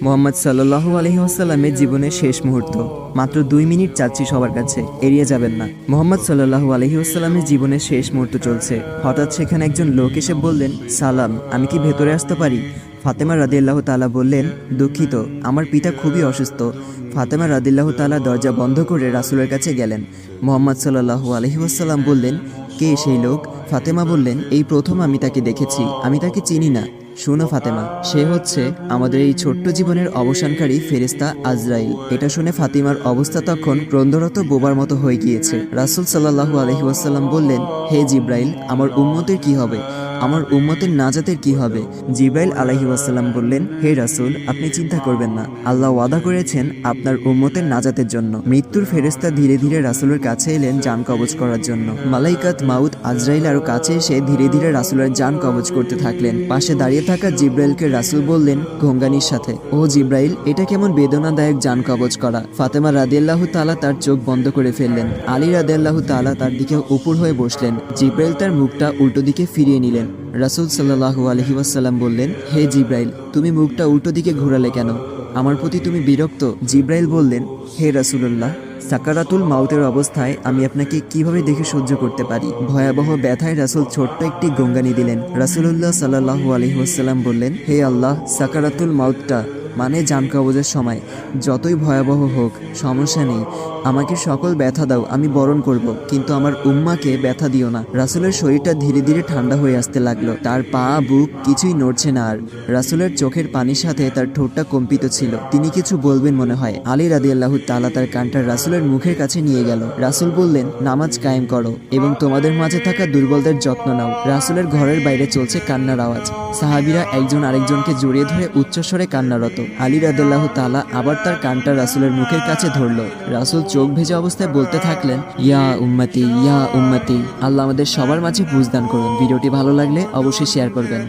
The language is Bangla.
মোহাম্মদ সাল্লাল্লাহু আলাইহি ওয়াসাল্লামের জীবনের শেষ মুহূর্ত। মাত্র 2 মিনিট চাচ্ছি সবার কাছে, এড়িয়ে যাবেন না। মোহাম্মদ সাল্লাল্লাহু আলাইহি ওয়াসাল্লামের জীবনের শেষ মুহূর্ত চলছে। হঠাৎ সেখানে একজন লোক এসে বললেন, সালাম, আমি কি ভেতরে আসতে পারি? ফাতেমা রাদিয়াল্লাহু তাআলা বললেন, দুঃখিত, আমার পিতা খুবই অসুস্থ। ফাতেমা রাদিয়াল্লাহু তাআলা দরজা বন্ধ করে রাসূলের কাছে গেলেন। মোহাম্মদ সাল্লাল্লাহু আলাইহি ওয়াসাল্লাম বললেন, কে সেই লোক? ফাতেমা বললেন, এই প্রথম আমি তাকে দেখেছি, আমি তাকে চিনি না। শোনো ফাতেমা, সে হচ্ছে আমাদের এই ছোট্ট জীবনের অবসানকারী ফেরেশতা আজরাইল। এটা শুনে ফাতিমার অবস্থা তখন ক্রন্দরত বোবার মতো হয়ে গিয়েছে। রাসূল সাল্লাল্লাহু আলাইহি ওয়াসাল্লাম বললেন, হে জিব্রাইল, আমার উম্মতের কি হবে? আমার উম্মতের নাজাতের কি হবে? জিব্রাইল আলাইহি ওয়াসাল্লাম বললেন, হে রাসূল, আপনি চিন্তা করবেন না, আল্লাহ ওয়াদা করেছেন আপনার উম্মতের নাজাতের জন্য। মৃত্যুর ফেরেশতা ধীরে ধীরে রাসূলের কাছে এলেন জান কবজ করার জন্য। মালাইকাত মাউত আজরাইল আরো কাছে এসে ধীরে ধীরে রাসূলের জান কবজ করতে থাকলেন। পাশে দাঁড়িয়ে থাকা জিব্রাইলকে রাসূল বললেন ঘোঙ্গানির সাথে, ও জিব্রাইল, এটা কেমন বেদনাদায়ক জান কবজ করা। ফাতেমা রাদিয়াল্লাহু তাআলা তার চোখ বন্ধ করে ফেললেন। আলী রাদিয়াল্লাহু তাআলা তার দিকে উপর হয়ে বসলেন। জিব্রাইল তার মুখটা উল্টো দিকে ফিরিয়ে নিলেন। রাসূল সাল্লাল্লাহু আলাইহি ওয়াসাল্লাম বললেন, হে জিব্রাইল, তুমি মুখটা উল্টো দিকে ঘোরালে কেন? আমার প্রতি তুমি বিরক্ত? জিব্রাইল বললেন, হে রাসূলুল্লাহ, সাকারাতুল মাউতের অবস্থায় আমি আপনাকে কিভাবে দেখে সহ্য করতে পারি? ভয়াবহ ব্যথায় রাসূল ছোট্ট একটি গঙ্গানি দিলেন। রাসূলুল্লাহ সাল্লাল্লাহু আলাইহি ওয়াসাল্লাম বললেন, হে আল্লাহ, সাকারাতুল মাউতটা মানে জান কবজের সময় যতই ভয়াবহ হোক সমস্যা নেই, আমাকে সকল ব্যথা দাও, আমি বরণ করব, কিন্তু আমার উম্মাকে ব্যথা দিও না। রাসূলের শরীরটা ধীরে ধীরে ঠান্ডা হয়ে আসতে লাগলো। তার পা বুক কিছুই নড়ছে না আর। রাসূলের চোখের পানির সাথে তার ঠোঁটটা কম্পিত ছিল। তিনি কিছু বলবেন মনে হয়। আলী রাদিয়াল্লাহু তাআলা তার কানটা রাসূলের মুখের কাছে নিয়ে গেল। রাসূল বললেন, নামাজ কায়েম করো এবং তোমাদের মাঝে থাকা দুর্বলদের যত্ন নাও। রাসূলের ঘরের বাইরে চলছে কান্নার আওয়াজ। সাহাবীরা একজন আরেকজনকে জড়িয়ে ধরে উচ্চস্বরে কান্নারত। আলী রাদিয়াল্লাহু তাআলা আবার তার কানটা রাসূলের মুখের কাছে ধরলো। রাসূল চোখ ভেজা অবস্থায় বলতে থাকলেন, ইয়া উম্মতি, ইয়া উম্মতি। আল্লাহ আমাদের সবার মাঝে বুঝদান করুন। ভিডিওটি ভালো লাগলে অবশ্যই শেয়ার করবেন।